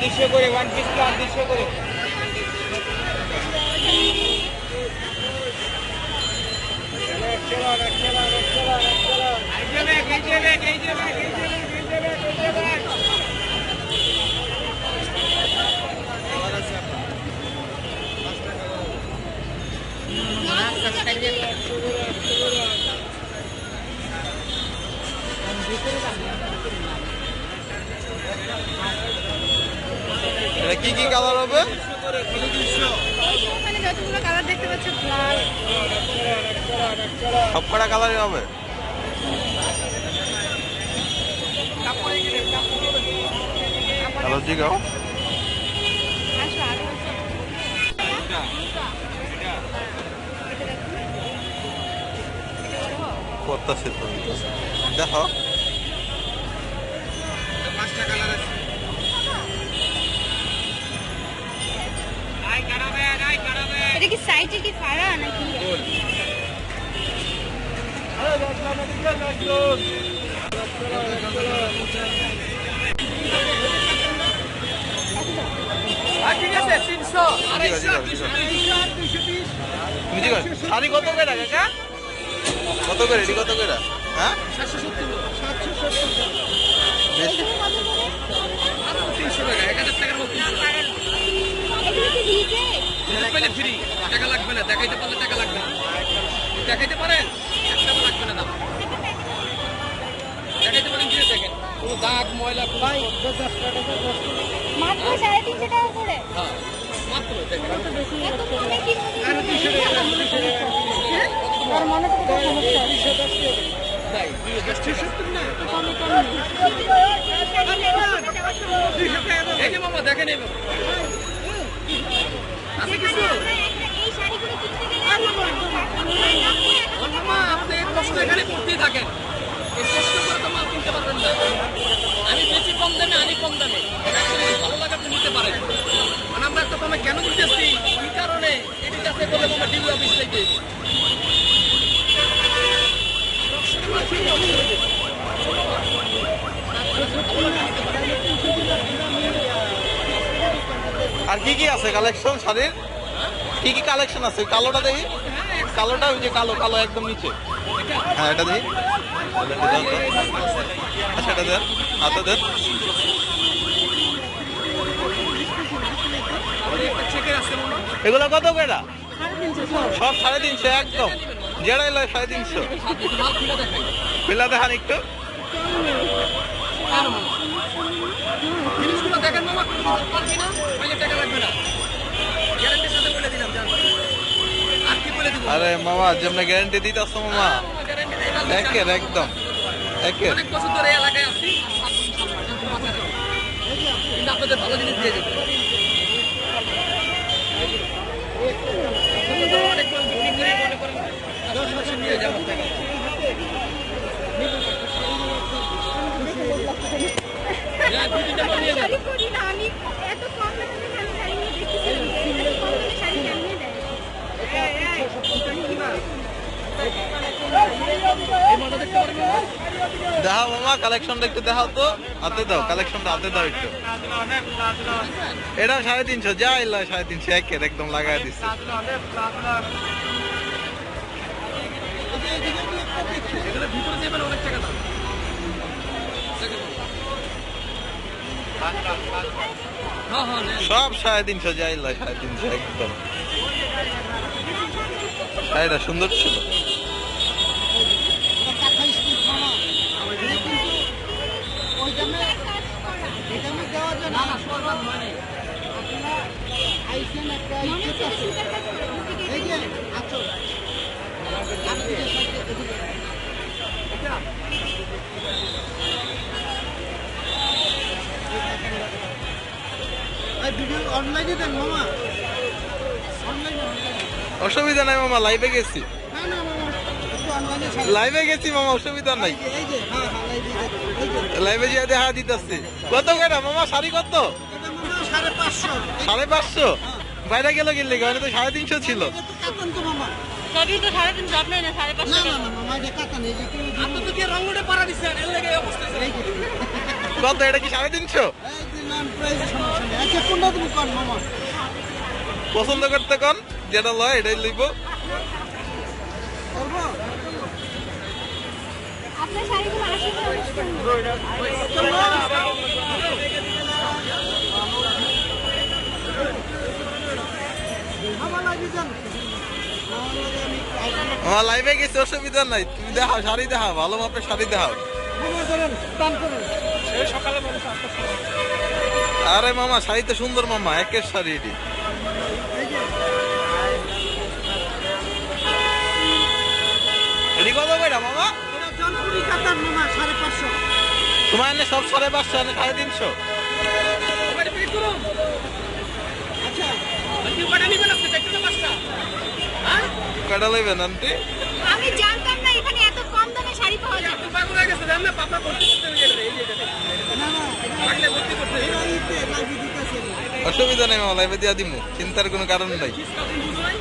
200 করে, one piece plus 200 করে। এটা কি কি কালার হবে? যতগুলো কালার দেখতে পাচ্ছ ব্ল্যাক, সব কটা কালারই হবে। কালার জিগাও। করতেছে তো, দেখো এটা কি সাইজে কি ফাড়া নাকি? ঠিক আছে 300 শাড়ি কত করে কাকা? কত করে এটি কত করে? হ্যাঁ 770 বেশ। 300 টাকা 1000 টাকার মতো এগুলো কি ভিজে? পেলে ফ্রি, টাকা লাগবে না, দেখাইতে পারলে টাকা লাগবে না। দেখাইতে পারেন একটা লাগবে না, দাম দেখাইতে পারেন কি দেখেন, কোনো দাগ ময়লা ভাই 10 টাকা মাত্র 350 টাকা করে। হ্যাঁ মাত্র দেখেন এত কমে কি আর 200 টাকা হ্যাঁ? আর মনে তো কোনো সমস্যা। 210 টাকা তাই 270 না কমে কমে। এই যে মামা দেখেন এই বাবা আছে কিছু এই শাড়িগুলো কিনতে গেলে মামা আপনি এই কষ্ট এখানে করতেই থাকেন, এই কষ্ট করে তো মাল কিনতে পারবেন না। আমি বেশি কম দামে আনি কম দামে, Actually ভালো লাগে আপনি নিতে পারেন। মানে আমরা এত কমে কেন দিতেছি কি কারণে এটি কাছে বলে মামা ডিউ অফিস থেকে আর কি কি আছে কালেকশন শাড়ির? কি কি কালেকশন আছে? কালোটা দেখি, কালোটা ওই যে কালো কালো একদম নিচে। হ্যাঁ এটা দেখি। আচ্ছা এটা দেন, হাতে দেন। চেকের আছে মামা এগুলো কত করে? সব 350 একদম, যেটাই লয় 350। মাল খুলে দেখাই খোলা দেখান একটু। কেন মামা জিনিসগুলো দেখেন মামা, পারবি না পাইলে টাকা লাগবে না, গ্যারান্টির সাথে বলে দিলাম জান। আর কি বলে দিব আরে মামা যেমন গ্যারান্টি দিতেছ মামা, গ্যারান্টি দেই না, একের একদম একের। অনেক বছর ধরে এই এলাকায় আছি, কিন্তু আপনাদের ভালো জিনিস দিয়ে দেবো। অনেক বিক্রি করে মনে করেন 10% নিয়ে যাবো টাকা। হ্যাঁ 2-3টা মাল নিয়ে যাবো। শাড়ি পরি না আমি, এত কম দামে আমি শাড়ি নিয়ে দেখতেছিলাম যে এত কম দামে শাড়ি কেমনে দেয়। এই মালটা দেখতে পারবেন না? দেখাও মামা কালেকশনটা একটু দেখাও তো, হাতে দাও কালেকশনটা, হাতে দাও একটু। এটা 350, যা এলো 350 একের একদম লাগাই দিচ্ছে। এগুলো ভিতরে যাবেন অনেক টাকা দাম। হ্যাঁ হ্যাঁ নেন। সব 350, যা এলো 350 একদম। শাড়িটা সুন্দর ছিল। অনলাইনে দেন মামা, অসুবিধা নাই মামা, লাইভে গেছি, না না মামা অনলাইনে লাইভে গেছি মামা, অসুবিধা নাই। এই যে হ্যাঁ হ্যাঁ লাইভে যে দেখা দিতেছি। কত করে মামা শাড়ি কত? এটা মামা 550 550 বাইরে গেল কিনলে ওখানে তো 350 ছিল। কাতান তো মামা, সবই তো 350 আপনার না 550 না টাকা। না না মামা এটা কাতান, এই যে আপনি তো কি রংডে পাড়া দিছেন এর লাগি এই অবস্থা। এই যে কত এটা কি 350? নন প্রাইস সমস্যা নেই, পছন্দ করতে কোন যেটা লয় এটাই লইব। আপনার শাড়িগুলো আসলে অনেক সুন্দর। আমার লাইভে গেছে অসুবিধা নাই, তুমি দেখাও শাড়ি দেখাও, ভালো মাপের শাড়ি দেখাও। আরে মামা শাড়ি তো সুন্দর মামা, একের শাড়ি এটি। এটি কত কইরা মামা? তোমার এনে সব 550, এনে 350। এবারে বিক্রি করুন। আন্টি কটা নিবেন আপনি? চারটে না পাঁচটা? হ্যাঁ? কয়টা লইবেন আন্টি? আমি জানতাম না এখানে এত কম দামে শাড়ি পাওয়া যায়। আপনি পাগল হয়ে গেছে, জানেন না? পাপা ভর্তি করতে হবে এটাতে, এই যে এটাতে। লাগলে ভর্তি করতে হবে। অসুবিধা নেই মামা, লাইভে দিয়া দিমু, চিন্তার কোনো কারণ নাই। ডিসকাউন্ট বুঝো নাই?